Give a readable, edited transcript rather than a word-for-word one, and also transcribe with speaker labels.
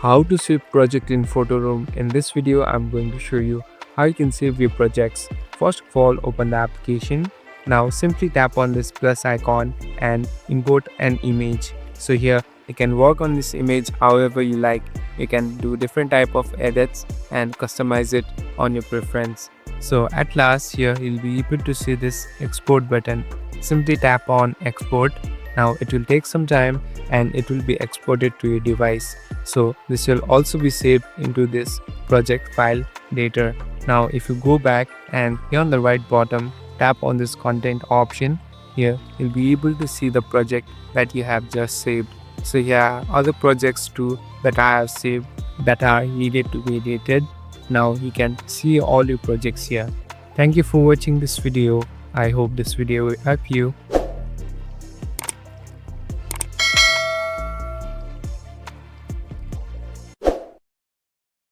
Speaker 1: How to save project in Photoroom. In this video, I'm going to show you how you can save your projects. First of all, open the application. Now simply tap on this plus icon and import an image. So here you can work on this image however you like. You can do different type of edits and customize it on your preference. So at last here you'll be able to see this export button. Simply tap on export. Now it will take some time and it will be exported to your device. So this will also be saved into this project file later. Now if you go back and here on the right bottom tap on this content option, here you'll be able to see the project that you have just saved. So here are other projects too that I have saved that are needed to be deleted. Now you can see all your projects here. Thank you for watching this video. I hope this video will help you.